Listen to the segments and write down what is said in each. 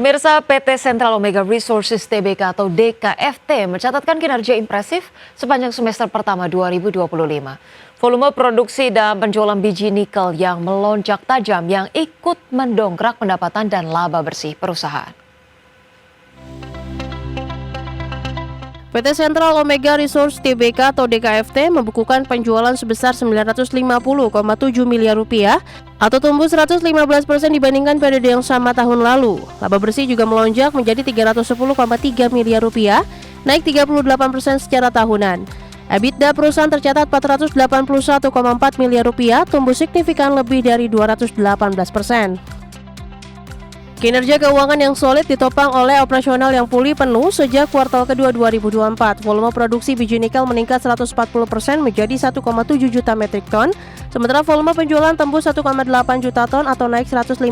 Pemirsa, PT Sentral Omega Resources Tbk atau DKFT mencatatkan kinerja impresif sepanjang semester pertama 2025. Volume produksi dan penjualan biji nikel yang melonjak tajam yang ikut mendongkrak pendapatan dan laba bersih perusahaan. PT Sentral Omega Resources Tbk atau DKFT membukukan penjualan sebesar 950,7 miliar rupiah atau tumbuh 115% dibandingkan periode yang sama tahun lalu. Laba bersih juga melonjak menjadi 310,3 miliar rupiah, naik 38% secara tahunan. EBITDA perusahaan tercatat 481,4 miliar rupiah, tumbuh signifikan lebih dari 218%. Kinerja keuangan yang solid ditopang oleh operasional yang pulih penuh sejak kuartal kedua 2024. Volume produksi biji nikel meningkat 140% menjadi 1,7 juta metrik ton, sementara volume penjualan tembus 1,8 juta ton atau naik 158%.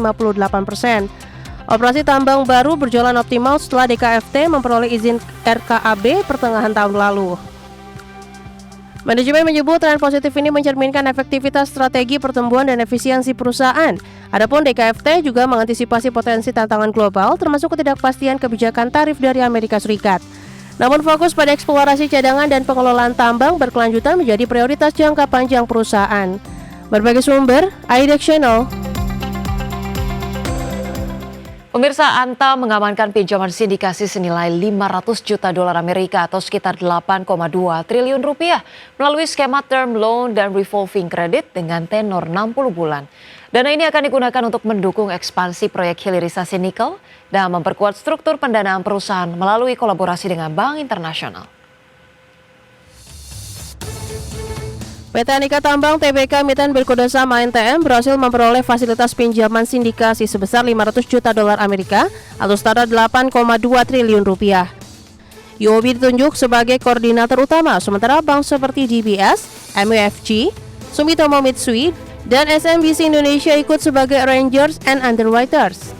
Operasi tambang baru berjalan optimal setelah DKFT memperoleh izin RKAB pertengahan tahun lalu. Manajemen menyebut tren positif ini mencerminkan efektivitas strategi pertumbuhan dan efisiensi perusahaan. Adapun DKFT juga mengantisipasi potensi tantangan global termasuk ketidakpastian kebijakan tarif dari Amerika Serikat. Namun fokus pada eksplorasi cadangan dan pengelolaan tambang berkelanjutan menjadi prioritas jangka panjang perusahaan. Berbagai sumber, IDEX Channel. Pemirsa, Anta mengamankan pinjaman sindikasi senilai 500 juta dolar Amerika atau sekitar 8,2 triliun rupiah melalui skema term loan dan revolving credit dengan tenor 60 bulan. Dana ini akan digunakan untuk mendukung ekspansi proyek hilirisasi nikel dan memperkuat struktur pendanaan perusahaan melalui kolaborasi dengan Bank Internasional. PT Anika Tambang Tbk Miten berkode sama NTM berhasil memperoleh fasilitas pinjaman sindikasi sebesar 500 juta dolar Amerika atau setara 8,2 triliun rupiah. UOB ditunjuk sebagai koordinator utama, sementara bank seperti DBS, MUFG, Sumitomo Mitsui, dan SMBC Indonesia ikut sebagai arrangers and underwriters.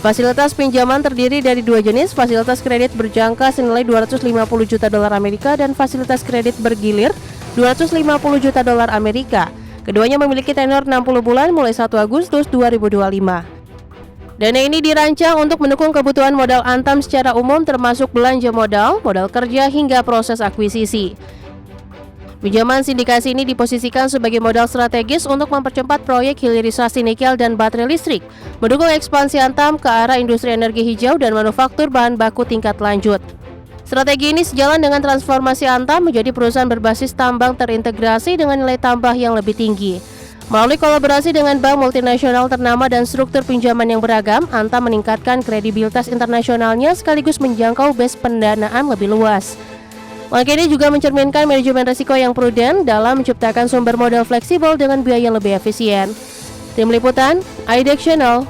Fasilitas pinjaman terdiri dari dua jenis, fasilitas kredit berjangka senilai 250 juta dolar Amerika dan fasilitas kredit bergilir 250 juta dolar Amerika. Keduanya memiliki tenor 60 bulan mulai 1 Agustus 2025. Dana ini dirancang untuk mendukung kebutuhan modal Antam secara umum termasuk belanja modal, modal kerja hingga proses akuisisi. Pinjaman sindikasi ini diposisikan sebagai modal strategis untuk mempercepat proyek hilirisasi nikel dan baterai listrik, mendukung ekspansi Antam ke arah industri energi hijau dan manufaktur bahan baku tingkat lanjut. Strategi ini sejalan dengan transformasi Antam menjadi perusahaan berbasis tambang terintegrasi dengan nilai tambah yang lebih tinggi. Melalui kolaborasi dengan bank multinasional ternama dan struktur pinjaman yang beragam, Antam meningkatkan kredibilitas internasionalnya sekaligus menjangkau base pendanaan lebih luas. Langkah ini juga mencerminkan manajemen risiko yang prudent dalam menciptakan sumber modal fleksibel dengan biaya lebih efisien. Tim Liputan, IDEX Channel.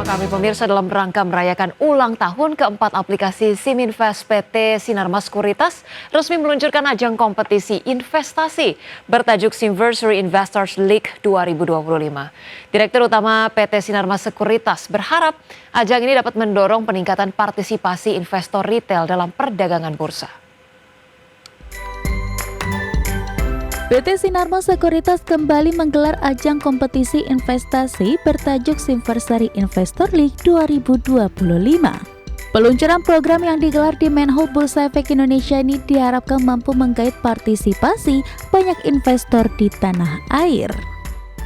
Kami pemirsa dalam rangka merayakan ulang tahun keempat aplikasi SIMInvest PT Sinarmas Sekuritas resmi meluncurkan ajang kompetisi investasi bertajuk Simversary Investors League 2025. Direktur Utama PT Sinarmas Sekuritas berharap ajang ini dapat mendorong peningkatan partisipasi investor retail dalam perdagangan bursa. PT Sinarmas Sekuritas kembali menggelar ajang kompetisi investasi bertajuk Simversary Investor League 2025. Peluncuran program yang digelar di Menhub Bursa Efek Indonesia ini diharapkan mampu menggait partisipasi banyak investor di tanah air.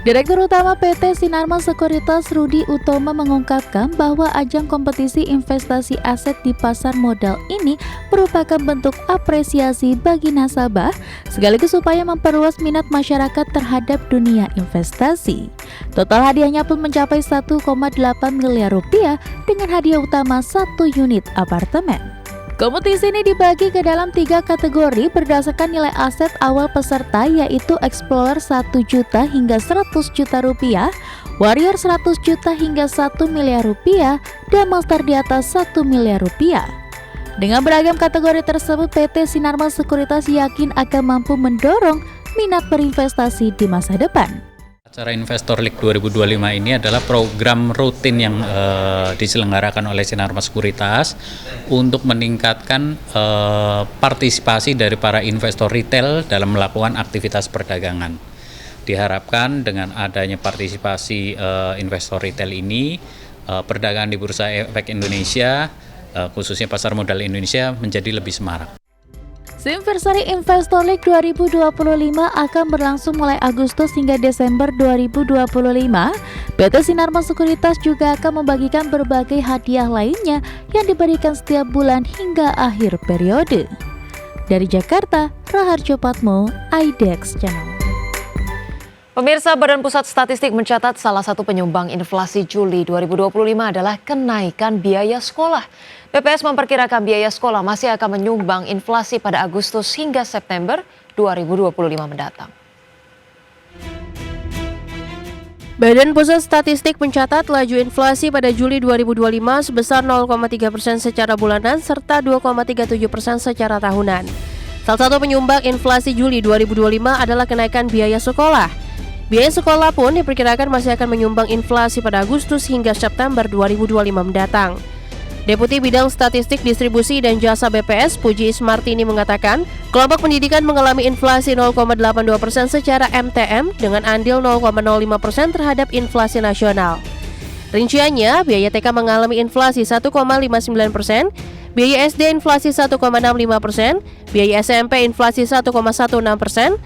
Direktur Utama PT Sinarmas Sekuritas Rudi Utomo mengungkapkan bahwa ajang kompetisi investasi aset di pasar modal ini merupakan bentuk apresiasi bagi nasabah sekaligus upaya memperluas minat masyarakat terhadap dunia investasi. Total hadiahnya pun mencapai 1,8 miliar rupiah dengan hadiah utama 1 unit apartemen. Kompetisi ini dibagi ke dalam 3 kategori berdasarkan nilai aset awal peserta yaitu Explorer 1 juta hingga 100 juta rupiah, Warrior 100 juta hingga 1 miliar rupiah, dan Master di atas 1 miliar rupiah. Dengan beragam kategori tersebut, PT Sinarmas Sekuritas yakin akan mampu mendorong minat berinvestasi di masa depan. Acara Investor League 2025 ini adalah program rutin yang diselenggarakan oleh Sinarmas Sekuritas untuk meningkatkan partisipasi dari para investor retail dalam melakukan aktivitas perdagangan. Diharapkan dengan adanya partisipasi investor retail ini, perdagangan di Bursa Efek Indonesia, khususnya pasar modal Indonesia menjadi lebih semarak. Simversari Investor League 2025 akan berlangsung mulai Agustus hingga Desember 2025. PT Sinarmas Sekuritas juga akan membagikan berbagai hadiah lainnya yang diberikan setiap bulan hingga akhir periode. Dari Jakarta, Raharjo Patmo, IDEX Channel. Pemirsa, Badan Pusat Statistik mencatat salah satu penyumbang inflasi Juli 2025 adalah kenaikan biaya sekolah. BPS memperkirakan biaya sekolah masih akan menyumbang inflasi pada Agustus hingga September 2025 mendatang. Badan Pusat Statistik mencatat laju inflasi pada Juli 2025 sebesar 0,3% secara bulanan serta 2,37% secara tahunan. Salah satu penyumbang inflasi Juli 2025 adalah kenaikan biaya sekolah. Biaya sekolah pun diperkirakan masih akan menyumbang inflasi pada Agustus hingga September 2025 mendatang. Deputi Bidang Statistik Distribusi dan Jasa BPS Puji Ismartini mengatakan, kelompok pendidikan mengalami inflasi 0,82% secara MTM dengan andil 0,05% terhadap inflasi nasional. Rinciannya, biaya TK mengalami inflasi 1,59%, biaya SD inflasi 1,65%, biaya SMP inflasi 1,16%,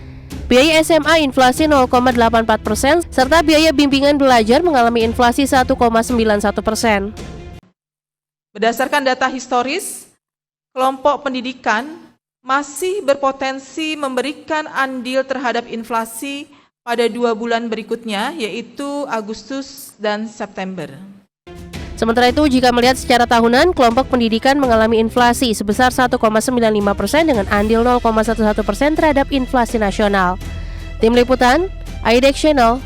biaya SMA inflasi 0,84%, serta biaya bimbingan belajar mengalami inflasi 1,91%. Berdasarkan data historis, kelompok pendidikan masih berpotensi memberikan andil terhadap inflasi pada 2 bulan berikutnya, yaitu Agustus dan September. Sementara itu, jika melihat secara tahunan, kelompok pendidikan mengalami inflasi sebesar 1,95% dengan andil 0,11% terhadap inflasi nasional. Tim Liputan, IDEX Channel.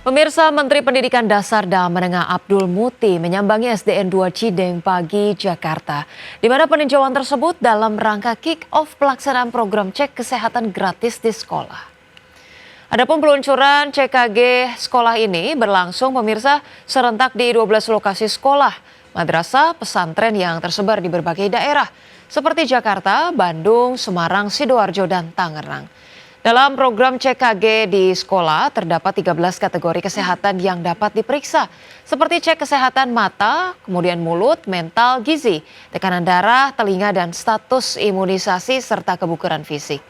Pemirsa, Menteri Pendidikan Dasar dan Menengah Abdul Muti menyambangi SDN 2 Cideng pagi Jakarta, di mana peninjauan tersebut dalam rangka kick-off pelaksanaan program cek kesehatan gratis di sekolah. Adapun peluncuran CKG sekolah ini berlangsung, pemirsa, serentak di 12 lokasi sekolah, madrasah, pesantren yang tersebar di berbagai daerah, seperti Jakarta, Bandung, Semarang, Sidoarjo, dan Tangerang. Dalam program CKG di sekolah, terdapat 13 kategori kesehatan yang dapat diperiksa, seperti cek kesehatan mata, kemudian mulut, mental, gizi, tekanan darah, telinga, dan status imunisasi, serta kebugaran fisik.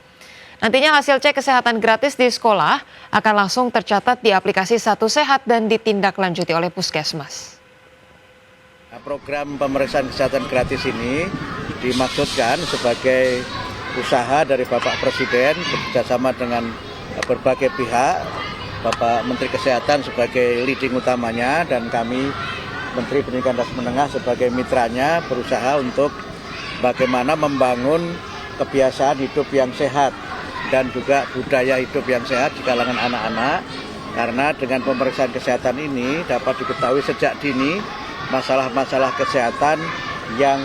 Nantinya hasil cek kesehatan gratis di sekolah akan langsung tercatat di aplikasi Satu Sehat dan ditindaklanjuti oleh Puskesmas. Program pemeriksaan kesehatan gratis ini dimaksudkan sebagai usaha dari Bapak Presiden bekerjasama dengan berbagai pihak, Bapak Menteri Kesehatan sebagai leading utamanya dan kami Menteri Pendidikan Dasar Menengah sebagai mitranya berusaha untuk bagaimana membangun kebiasaan hidup yang sehat dan juga budaya hidup yang sehat di kalangan anak-anak, karena dengan pemeriksaan kesehatan ini dapat diketahui sejak dini masalah-masalah kesehatan yang